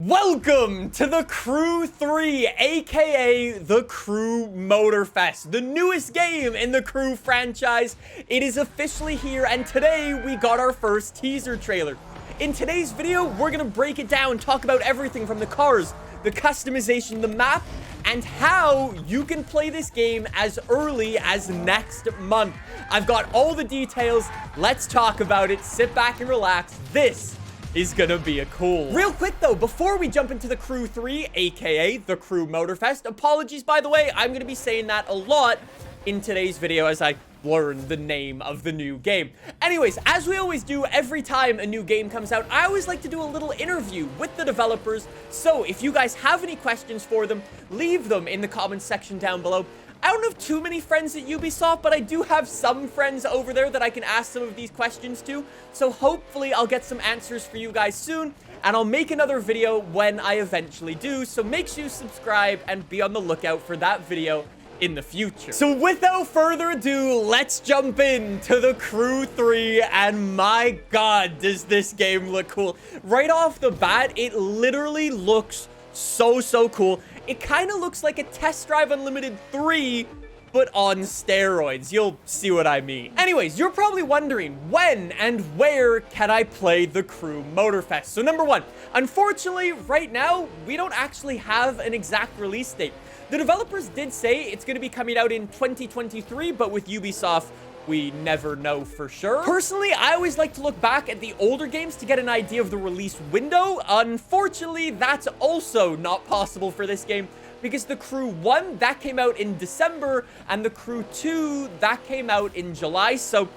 Welcome to the Crew 3, aka the Crew Motorfest, the newest game in the Crew franchise. It is officially here, and today we got our first teaser trailer. In today's video, we're gonna break it down, talk about everything from the cars, the customization, the map, and how you can play this game as early as next month. I've got all the details. Let's talk about it. Sit back and relax. This is gonna be a cool. Real quick though, before we jump into the Crew 3, aka the Crew Motorfest, apologies by the way, I'm gonna be saying that a lot in today's video as I learn the name of the new game. Anyways, as we always do every time a new game comes out, I always like to do a little interview with the developers. So if you guys have any questions for them, leave them in the comments section down below. I don't have too many friends at Ubisoft, but I do have some friends over there that I can ask some of these questions to. So hopefully I'll get some answers for you guys soon, and I'll make another video when I eventually do. So make sure you subscribe and be on the lookout for that video in the future. So without further ado, let's jump into the Crew 3, and my god, does this game look cool. Right off the bat, it literally looks so cool. It kind of looks like a Test Drive Unlimited 3, but on steroids. You'll see what I mean. Anyways, you're probably wondering, when and where can I play the Crew Motorfest? So number one, unfortunately, right now, we don't actually have an exact release date. The developers did say it's going to be coming out in 2023, but with Ubisoft, we never know for sure. Personally, I always like to look back at the older games to get an idea of the release window. Unfortunately, that's also not possible for this game because the Crew 1, that came out in December, and the Crew 2, that came out in July. So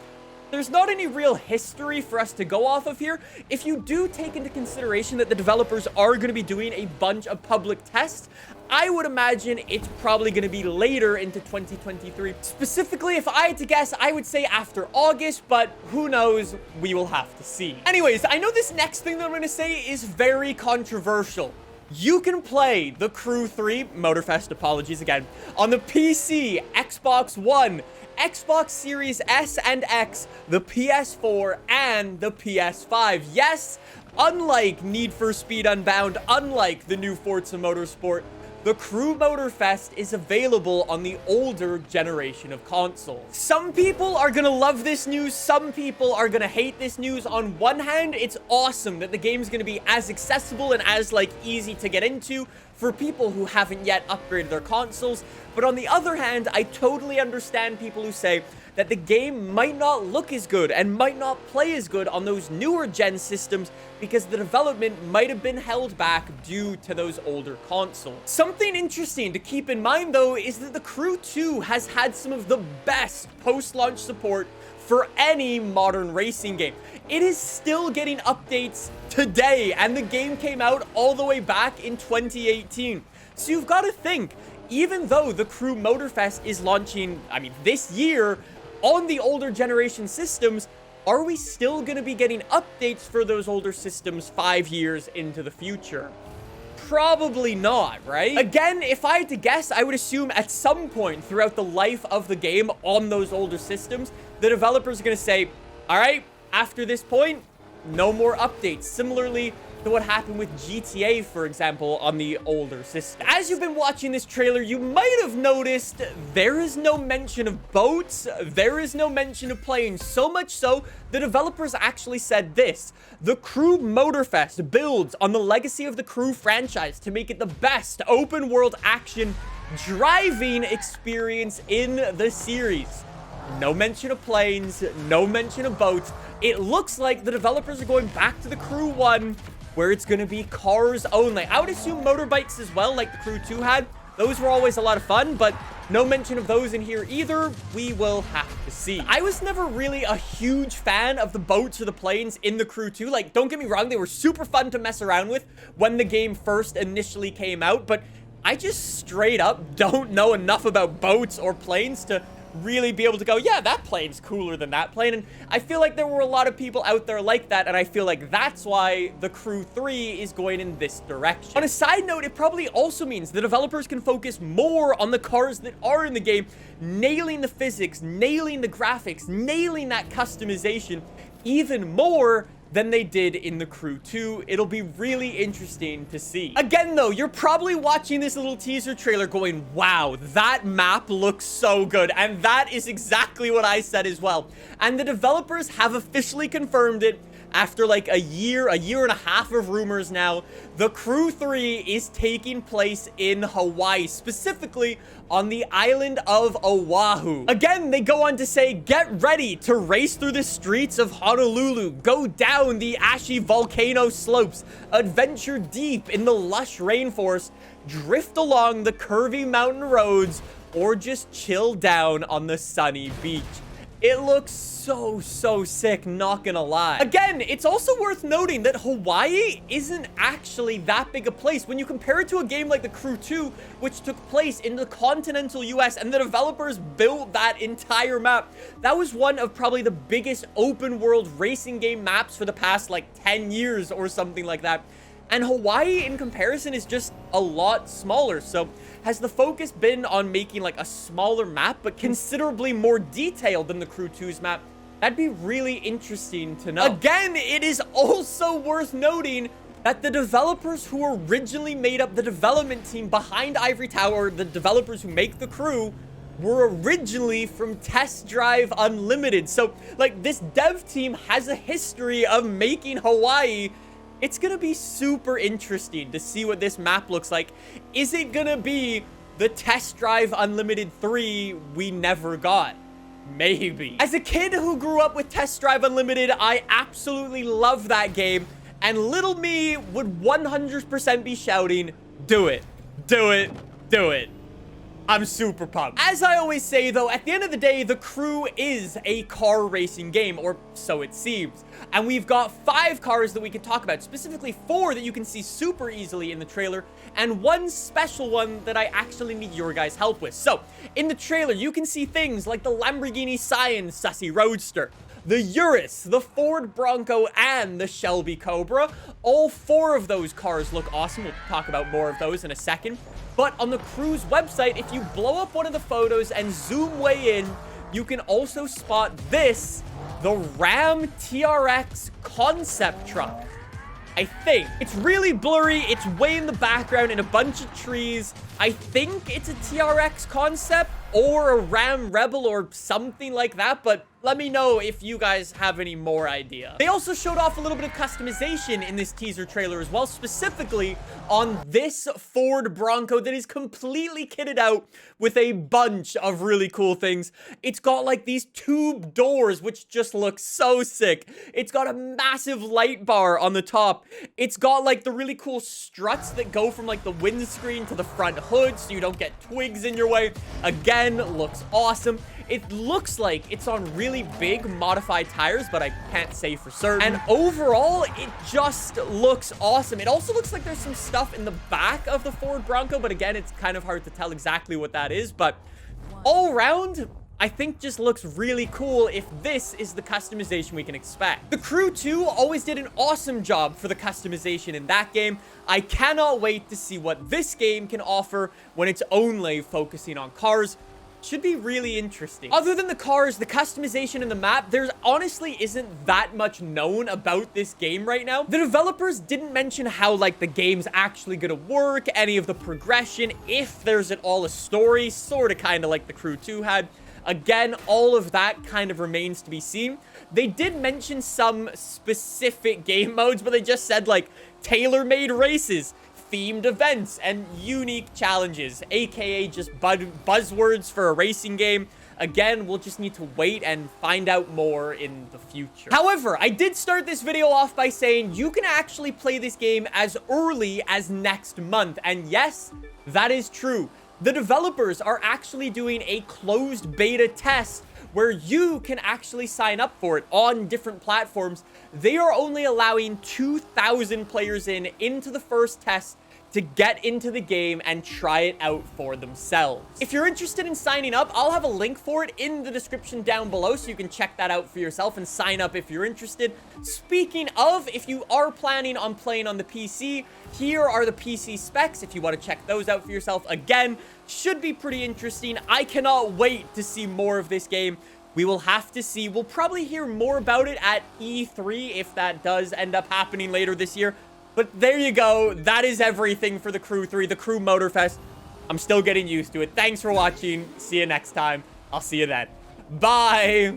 there's not any real history for us to go off of here. If you do take into consideration that the developers are going to be doing a bunch of public tests, I would imagine it's probably going to be later into 2023. Specifically, if I had to guess, I would say after August, but who knows? We will have to see. Anyways, I know this next thing that I'm going to say is very controversial. You can play the Crew 3, Motorfest, apologies again, on the PC, Xbox One, Xbox Series S and X, the PS4, and the PS5. Yes, unlike Need for Speed Unbound, unlike the new Forza Motorsport, the Crew Motorfest is available on the older generation of consoles. Some people are gonna love this news, some people are gonna hate this news. On one hand, it's awesome that the game's gonna be as accessible and as easy to get into for people who haven't yet upgraded their consoles. But on the other hand, I totally understand people who say that the game might not look as good and might not play as good on those newer gen systems because the development might have been held back due to those older consoles. Something interesting to keep in mind though is that the Crew 2 has had some of the best post-launch support for any modern racing game. It is still getting updates today, and the game came out all the way back in 2018. So you've got to think, even though the Crew Motorfest is launching, this year, on the older generation systems, are we still going to be getting updates for those older systems 5 years into the future? Probably not, right? Again, if I had to guess, I would assume at some point throughout the life of the game on those older systems, the developers are going to say, all right, after this point, no more updates. Similarly to what happened with GTA, for example, on the older system. As you've been watching this trailer, you might have noticed there is no mention of boats, there is no mention of planes. So much so, the developers actually said this: the Crew Motorfest builds on the legacy of the Crew franchise to make it the best open world action driving experience in the series. No mention of planes, no mention of boats. It looks like the developers are going back to the Crew 1, where it's going to be cars only. I would assume motorbikes as well, like the Crew 2 had. Those were always a lot of fun, but no mention of those in here either. We will have to see. I was never really a huge fan of the boats or the planes in the Crew 2. Don't get me wrong, they were super fun to mess around with when the game first initially came out, but I just straight up don't know enough about boats or planes to really be able to go, yeah, that plane's cooler than that plane. And I feel like there were a lot of people out there like that, and I feel like that's why the Crew 3 is going in this direction. On a side note, it probably also means the developers can focus more on the cars that are in the game, nailing the physics, nailing the graphics, nailing that customization even more than they did in the Crew 2. It'll be really interesting to see. Again, though, you're probably watching this little teaser trailer going, wow, that map looks so good. And that is exactly what I said as well. And the developers have officially confirmed it. After like a year and a half of rumors now, the Crew 3 is taking place in Hawaii, specifically on the island of Oahu. Again, they go on to say, get ready to race through the streets of Honolulu, go down the ashy volcano slopes, adventure deep in the lush rainforest, drift along the curvy mountain roads, or just chill down on the sunny beach. It looks so sick, not gonna lie. Again, it's also worth noting that Hawaii isn't actually that big a place when you compare it to a game like the Crew 2, which took place in the continental US, and the developers built that entire map. That was one of probably the biggest open world racing game maps for the past like 10 years or something like that. And Hawaii, in comparison, is just a lot smaller. So has the focus been on making like a smaller map, but considerably more detailed than the Crew 2's map? That'd be really interesting to know. Again, it is also worth noting that the developers who originally made up the development team behind Ivory Tower, the developers who make the Crew, were originally from Test Drive Unlimited. So like this dev team has a history of making Hawaii. It's gonna be super interesting to see what this map looks like. Is it gonna be the Test Drive Unlimited 3 we never got? Maybe. As a kid who grew up with Test Drive Unlimited, I absolutely love that game. And little me would 100% be shouting, do it, do it, do it. I'm super pumped. As I always say, though, at the end of the day, the Crew is a car racing game, or so it seems. And we've got 5 cars that we can talk about, specifically 4 that you can see super easily in the trailer, and 1 special one that I actually need your guys' help with. So, in the trailer, you can see things like the Lamborghini Scion Sussy Roadster, the Urus, the Ford Bronco, and the Shelby Cobra. All 4 of those cars look awesome. We'll talk about more of those in a second. But on the Crew's website, if you blow up one of the photos and zoom way in, you can also spot this, the Ram TRX concept truck. I think. It's really blurry. It's way in the background in a bunch of trees. I think it's a TRX concept or a Ram Rebel or something like that, but let me know if you guys have any more idea. They also showed off a little bit of customization in this teaser trailer as well, specifically on this Ford Bronco that is completely kitted out with a bunch of really cool things. It's got like these tube doors, which just look so sick. It's got a massive light bar on the top. It's got like the really cool struts that go from like the windscreen to the front hood so you don't get twigs in your way. Again, looks awesome. It looks like it's on really big modified tires, but I can't say for certain. And overall, it just looks awesome. It also looks like there's some stuff in the back of the Ford Bronco, but again, it's kind of hard to tell exactly what that is. But all around, I think just looks really cool if this is the customization we can expect. The Crew 2 always did an awesome job for the customization in that game. I cannot wait to see what this game can offer when it's only focusing on cars. Should be really interesting. Other than the cars, the customization in the map, there honestly isn't that much known about this game right now. The developers didn't mention how like the game's actually gonna work, any of the progression, if there's at all a story, sort of kind of like the Crew 2 had. Again, all of that kind of remains to be seen. They did mention some specific game modes, but they just said like tailor-made races, themed events, and unique challenges, aka just buzzwords for a racing game. Again, we'll just need to wait and find out more in the future. However, I did start this video off by saying you can actually play this game as early as next month, and yes, that is true. The developers are actually doing a closed beta test where you can actually sign up for it on different platforms. They are only allowing 2,000 players into the first test to get into the game and try it out for themselves. If you're interested in signing up, I'll have a link for it in the description down below so you can check that out for yourself and sign up if you're interested. Speaking of, if you are planning on playing on the PC, here are the PC specs if you want to check those out for yourself. Again, should be pretty interesting. I cannot wait to see more of this game. We will have to see. We'll probably hear more about it at E3 if that does end up happening later this year. But there you go. That is everything for the Crew 3, the Crew Motorfest. I'm still getting used to it. Thanks for watching. See you next time. I'll see you then. Bye.